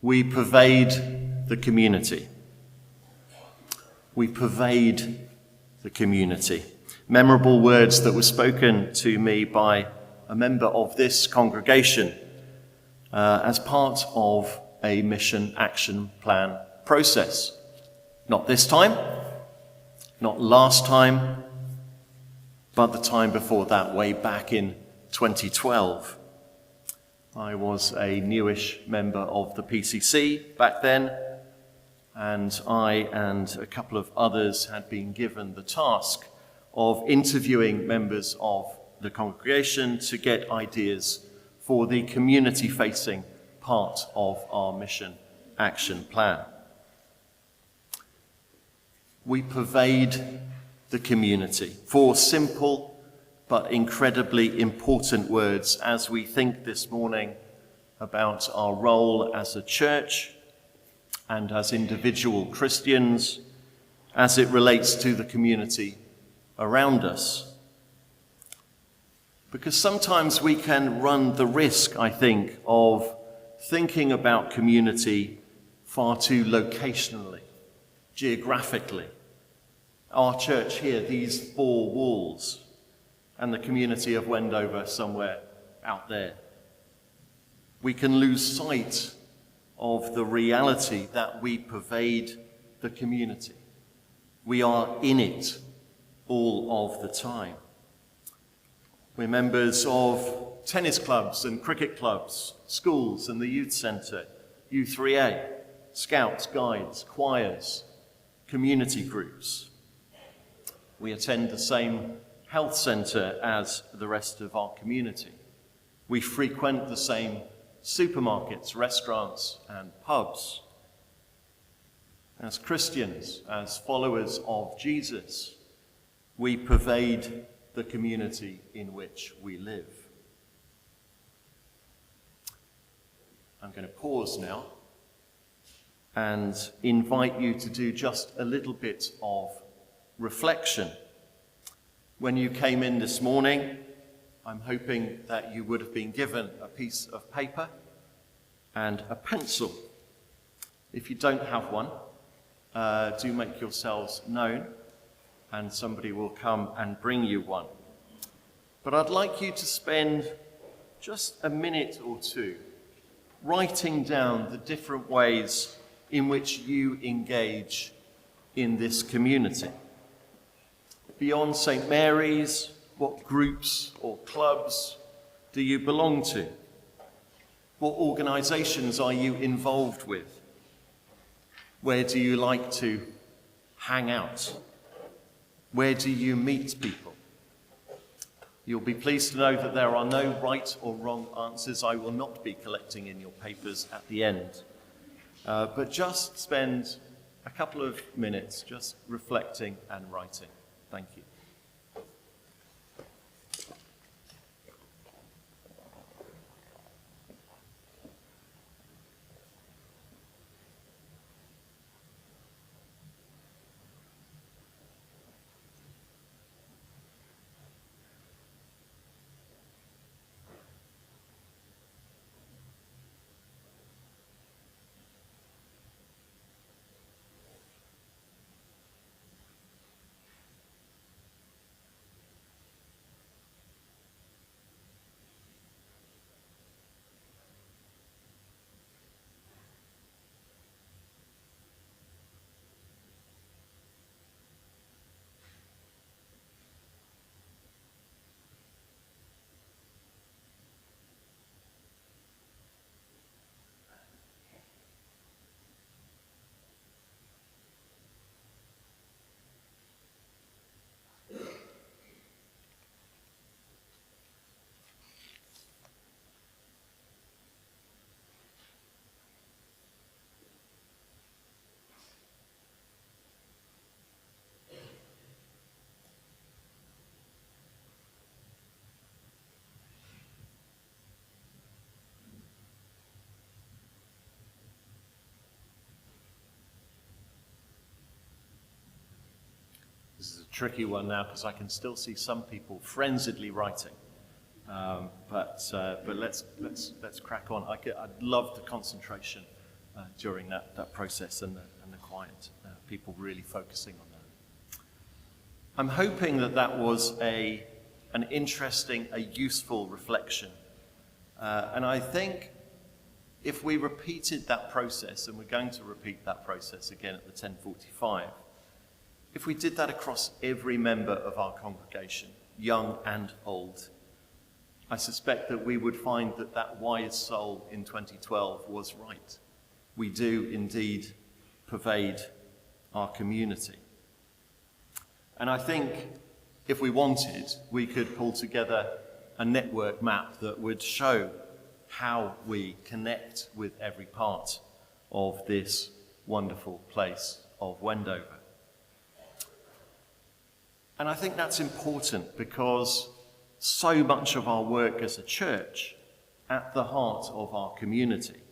We pervade the community. We pervade the community. Memorable words that were spoken to me by a member of this congregation as part of a mission action plan process. Not this time, not last time, but the time before that, way back in 2012. I was a newish member of the PCC back then, and I and a couple of others had been given the task of interviewing members of the congregation to get ideas for the community-facing part of our mission action plan. We pervade the community. Four simple but incredibly important words as we think this morning about our role as a church and as individual Christians as it relates to the community around us. Because sometimes we can run the risk, I think, of thinking about community far too locationally, geographically. Our church here, these four walls, and the community of Wendover somewhere out there. We can lose sight of the reality that we pervade the community. We are in it all of the time. We're members of tennis clubs and cricket clubs, schools and the youth centre, U3A, scouts, guides, choirs, community groups. We attend the same health centre as the rest of our community. We frequent the same supermarkets, restaurants and pubs. As Christians, as followers of Jesus, we pervade the community in which we live. I'm going to pause now and invite you to do just a little bit of reflection. When you came in this morning, I'm hoping that you would have been given a piece of paper and a pencil. If you don't have one, do make yourselves known and somebody will come and bring you one. But I'd like you to spend just a minute or two writing down the different ways in which you engage in this community. Beyond St. Mary's, what groups or clubs do you belong to? What organisations are you involved with? Where do you like to hang out? Where do you meet people? You'll be pleased to know that there are no right or wrong answers. I will not be collecting in your papers at the end. But just spend a couple of minutes just reflecting and writing. Thank you. This is a tricky one now because I can still see some people frenziedly writing. But let's crack on. I'd love the concentration during that process and the quiet, people really focusing on that. I'm hoping that was an interesting, a useful reflection. And I think if we repeated that process, and we're going to repeat that process again at the 10:45, if we did that across every member of our congregation, young and old, I suspect that we would find that wise soul in 2012 was right. We do indeed pervade our community. And I think if we wanted, we could pull together a network map that would show how we connect with every part of this wonderful place of Wendover. And I think that's important because so much of our work as a church, at the heart of our community,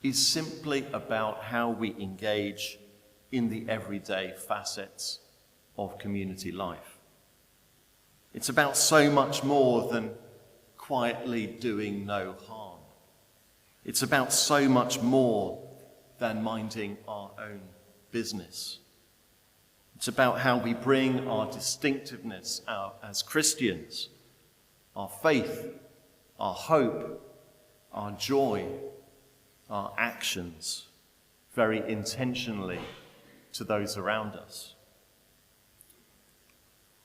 is simply about how we engage in the everyday facets of community life. It's about so much more than quietly doing no harm. It's about so much more than minding our own business. It's about how we bring our distinctiveness out as Christians, our faith, our hope, our joy, our actions, very intentionally to those around us.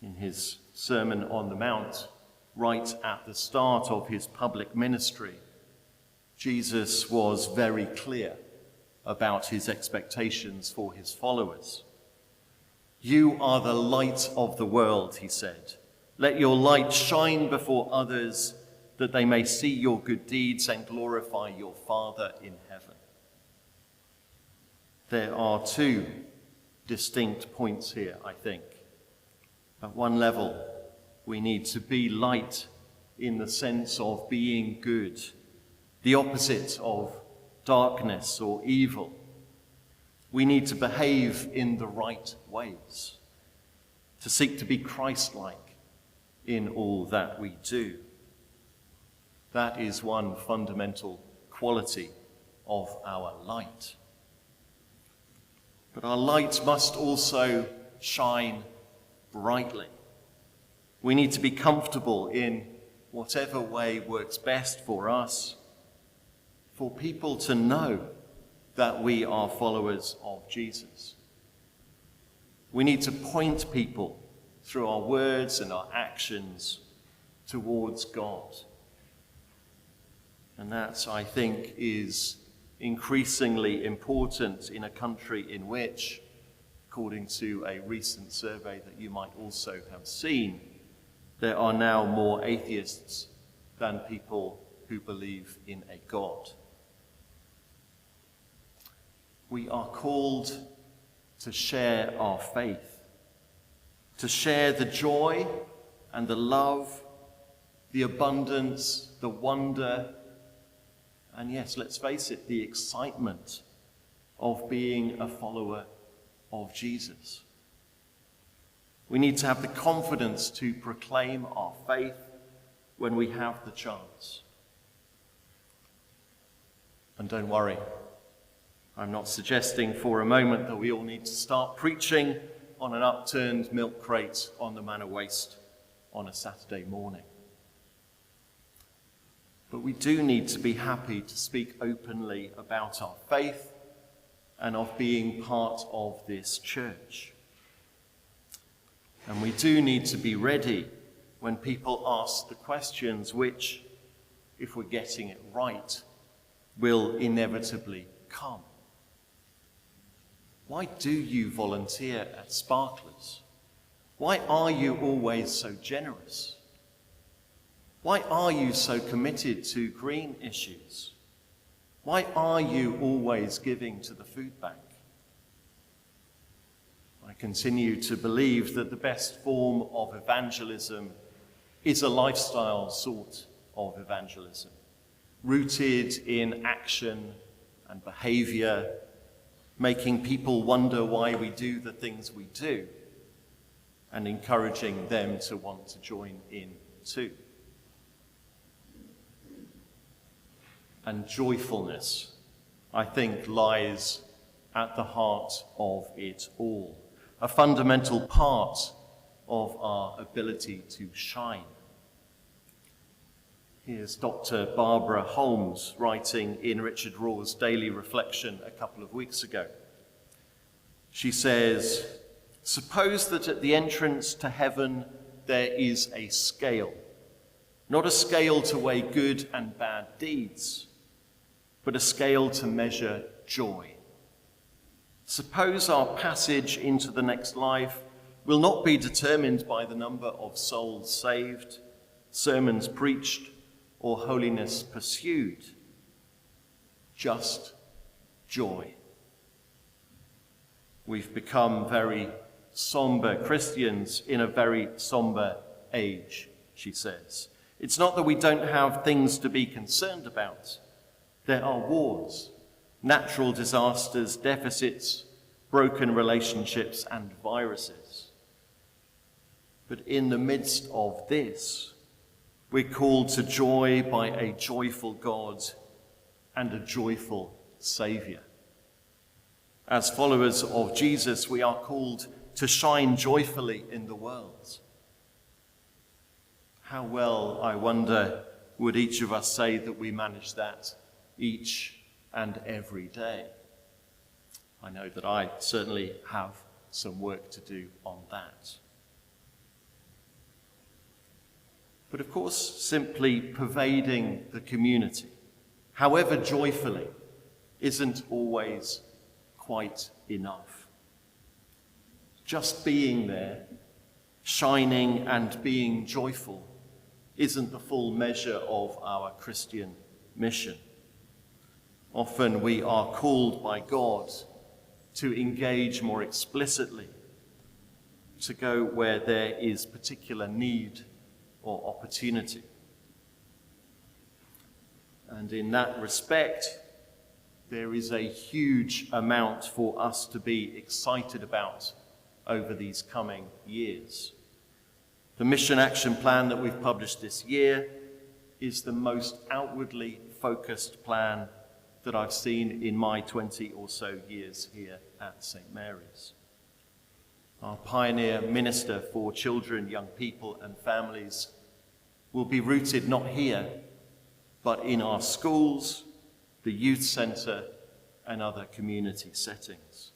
In his Sermon on the Mount, right at the start of his public ministry, Jesus was very clear about his expectations for his followers. "You are the light of the world," he said. "Let your light shine before others, that they may see your good deeds and glorify your Father in heaven." There are two distinct points here, I think. At one level, we need to be light in the sense of being good, the opposite of darkness or evil. We need to behave in the right ways, to seek to be Christ-like in all that we do. That is one fundamental quality of our light. But our light must also shine brightly. We need to be comfortable in whatever way works best for us, for people to know that we are followers of Jesus. We need to point people through our words and our actions towards God. And that, I think, is increasingly important in a country in which, according to a recent survey that you might also have seen, there are now more atheists than people who believe in a God. We are called to share our faith, to share the joy and the love, the abundance, the wonder, and yes, let's face it, the excitement of being a follower of Jesus. We need to have the confidence to proclaim our faith when we have the chance. And don't worry, I'm not suggesting for a moment that we all need to start preaching on an upturned milk crate on the Manor Waste on a Saturday morning. But we do need to be happy to speak openly about our faith and of being part of this church. And we do need to be ready when people ask the questions which, if we're getting it right, will inevitably come. Why do you volunteer at Sparklers? Why are you always so generous? Why are you so committed to green issues? Why are you always giving to the food bank? I continue to believe that the best form of evangelism is a lifestyle sort of evangelism, rooted in action and behavior, making people wonder why we do the things we do, and encouraging them to want to join in too. And joyfulness I think, lies at the heart of it all, a fundamental part of our ability to shine. Here's Dr. Barbara Holmes writing in Richard Raw's Daily Reflection a couple of weeks ago. She says, "Suppose that at the entrance to heaven there is a scale, not a scale to weigh good and bad deeds, but a scale to measure joy. Suppose our passage into the next life will not be determined by the number of souls saved, sermons preached, or holiness pursued. Just joy." We've become very somber Christians in a very somber age, she says. It's not that we don't have things to be concerned about. There are wars, natural disasters, deficits, broken relationships, and viruses. But in the midst of this, we're called to joy by a joyful God and a joyful Saviour. As followers of Jesus, we are called to shine joyfully in the world. How well, I wonder, would each of us say that we manage that each and every day? I know that I certainly have some work to do on that. But of course, simply pervading the community, however joyfully, isn't always quite enough. Just being there, shining and being joyful, isn't the full measure of our Christian mission. Often we are called by God to engage more explicitly, to go where there is particular need or opportunity. And in that respect, there is a huge amount for us to be excited about over these coming years. The mission action plan that we've published this year is the most outwardly focused plan that I've seen in my 20 or so years here at St. Mary's. Our pioneer minister for children, young people and families will be rooted not here, but in our schools, the youth centre and other community settings.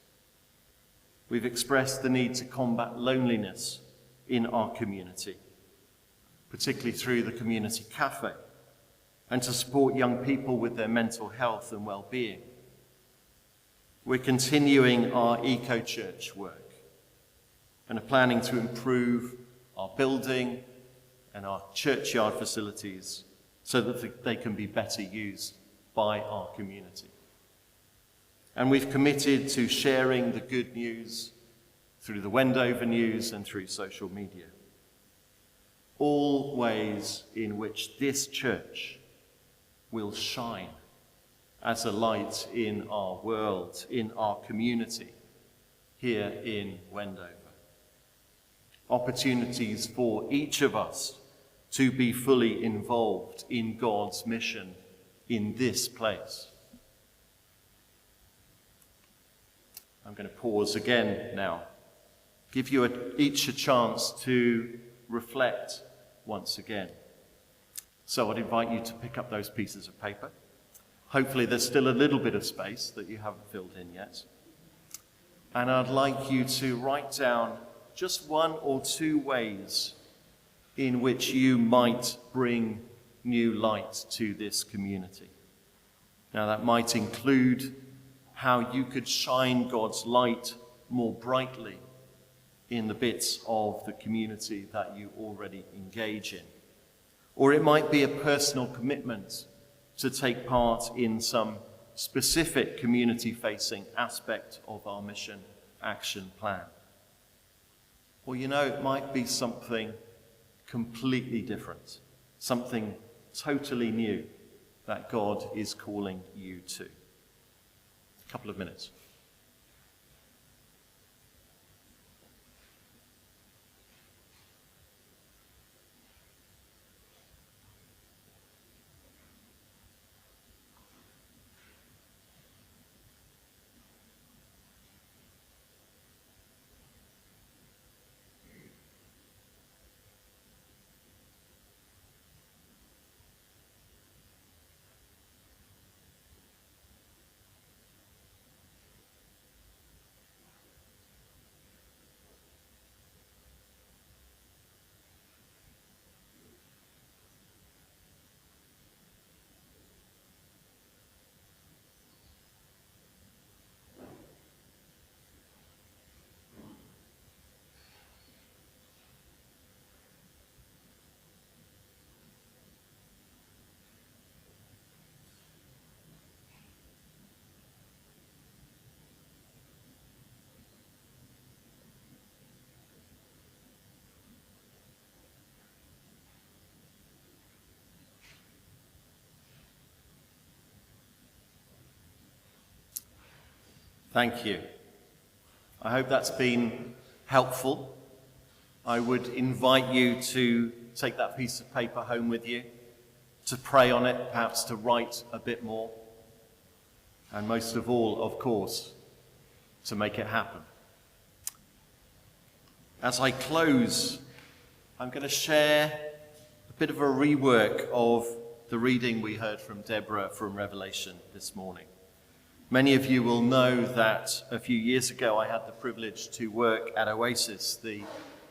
We've expressed the need to combat loneliness in our community, particularly through the community cafe, and to support young people with their mental health and well-being. We're continuing our eco-church work and are planning to improve our building and our churchyard facilities so that they can be better used by our community. And we've committed to sharing the good news through the Wendover News and through social media. All ways in which this church will shine as a light in our world, in our community, here in Wendover. Opportunities for each of us to be fully involved in God's mission in this place. I'm going to pause again now, give you each a chance to reflect once again. So I'd invite you to pick up those pieces of paper. Hopefully there's still a little bit of space that you haven't filled in yet. And I'd like you to write down just one or two ways in which you might bring new light to this community. Now that might include how you could shine God's light more brightly in the bits of the community that you already engage in. Or it might be a personal commitment to take part in some specific community-facing aspect of our mission action plan. Or it might be something completely different, something totally new that God is calling you to. A couple of minutes. Thank you. I hope that's been helpful. I would invite you to take that piece of paper home with you, to pray on it, perhaps to write a bit more, and most of all, of course, to make it happen. As I close, I'm going to share a bit of a rework of the reading we heard from Deborah from Revelation this morning. Many of you will know that a few years ago I had the privilege to work at Oasis, the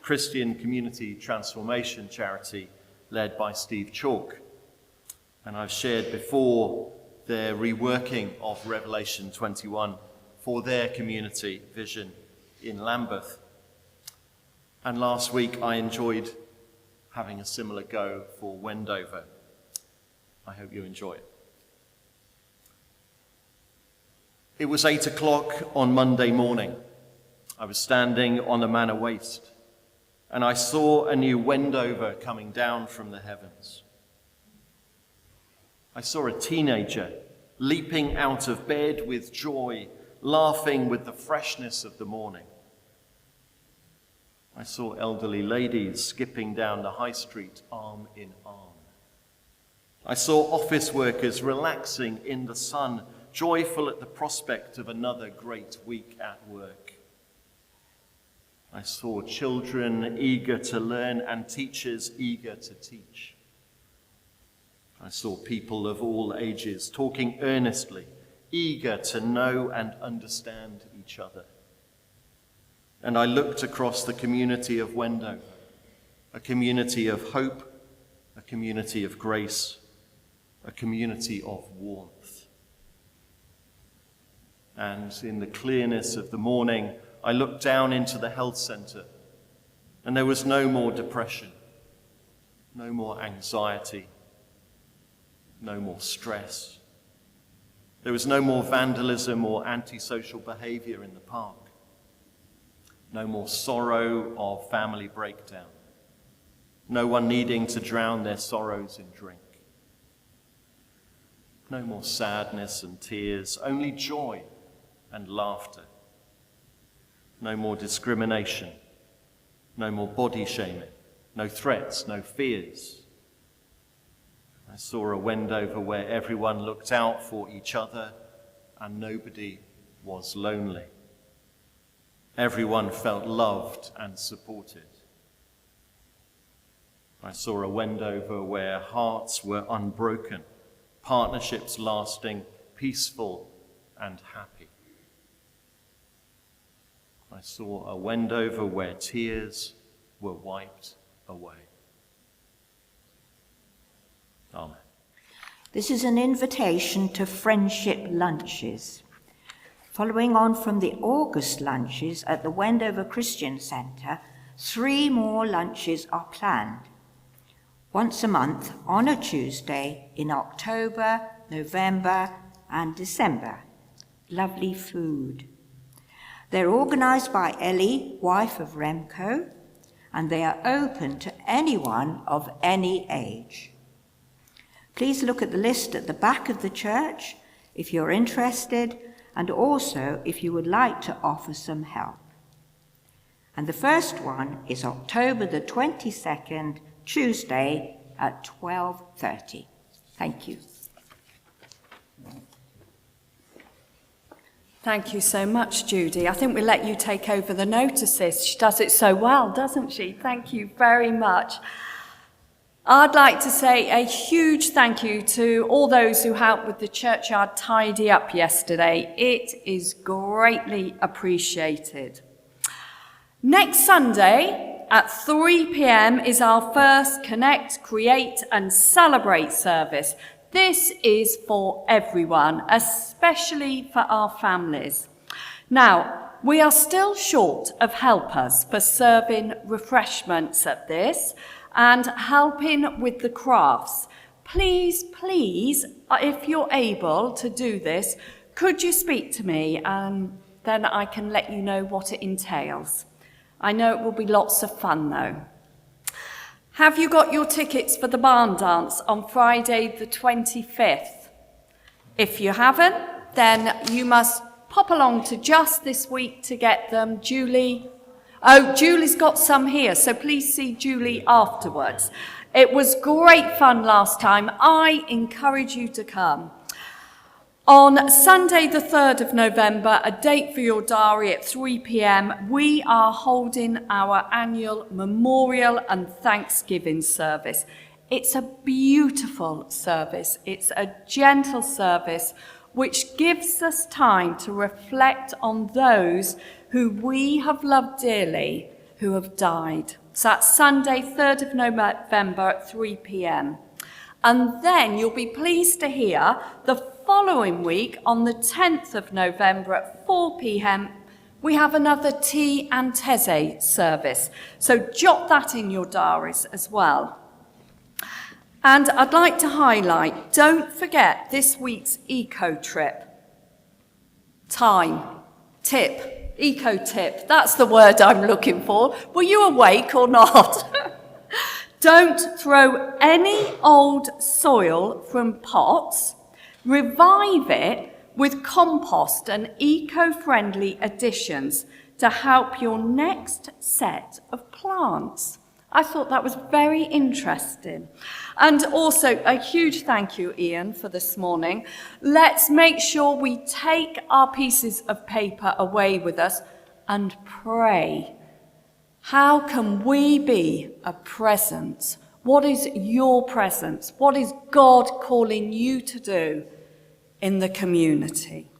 Christian community transformation charity led by Steve Chalk. And I've shared before their reworking of Revelation 21 for their community vision in Lambeth. And last week I enjoyed having a similar go for Wendover. I hope you enjoy it. It was 8 o'clock on Monday morning. I was standing on the Manor Waste, and I saw a new Wendover coming down from the heavens. I saw a teenager leaping out of bed with joy, laughing with the freshness of the morning. I saw elderly ladies skipping down the high street arm in arm. I saw office workers relaxing in the sun, joyful at the prospect of another great week at work. I saw children eager to learn and teachers eager to teach. I saw people of all ages talking earnestly, eager to know and understand each other. And I looked across the community of Wendover, a community of hope, a community of grace, a community of warmth. And in the clearness of the morning, I looked down into the health centre, and there was no more depression, no more anxiety, no more stress. There was no more vandalism or antisocial behaviour in the park. No more sorrow of family breakdown. No one needing to drown their sorrows in drink. No more sadness and tears, only joy and laughter. No more discrimination. No more body shaming. No threats, no fears. I saw a Wendover where everyone looked out for each other and nobody was lonely. Everyone felt loved and supported. I saw a Wendover where hearts were unbroken, partnerships lasting, peaceful and happy. I saw a Wendover where tears were wiped away. Amen. This is an invitation to friendship lunches. Following on from the August lunches at the Wendover Christian Centre, 3 more lunches are planned. Once a month on a Tuesday in October, November and December. Lovely food. They're organised by Ellie, wife of Remco, and they are open to anyone of any age. Please look at the list at the back of the church if you're interested, and also if you would like to offer some help. And the first one is October the 22nd, Tuesday at 12:30. Thank you. Thank you so much, Judy. I think we'll let you take over the notices. She does it so well, doesn't she? Thank you very much. I'd like to say a huge thank you to all those who helped with the churchyard tidy up yesterday. It is greatly appreciated. Next Sunday at 3 p.m. is our first Connect, Create and Celebrate service. This is for everyone, especially for our families. Now, we are still short of helpers for serving refreshments at this and helping with the crafts. Please, if you're able to do this, could you speak to me and then I can let you know what it entails. I know it will be lots of fun though. Have you got your tickets for the barn dance on Friday the 25th? If you haven't, then you must pop along to Just this week to get them. Julie? Oh, Julie's got some here, so please see Julie afterwards. It was great fun last time. I encourage you to come. On Sunday the 3rd of November, a date for your diary at 3 p.m, we are holding our annual Memorial and Thanksgiving service. It's a beautiful service. It's a gentle service which gives us time to reflect on those who we have loved dearly, who have died. So that's Sunday, 3rd of November at 3 p.m. And then you'll be pleased to hear the following week, on the 10th of November at 4 p.m, we have another tea and teze service. So jot that in your diaries as well. And I'd like to highlight, don't forget this week's eco trip. Eco tip, that's the word I'm looking for. Were you awake or not? Don't throw any old soil from pots. Revive it with compost and eco-friendly additions to help your next set of plants. I thought that was very interesting. And also a huge thank you, Ian, for this morning. Let's make sure we take our pieces of paper away with us and pray. How can we be a presence? What is your presence? What is God calling you to do in the community?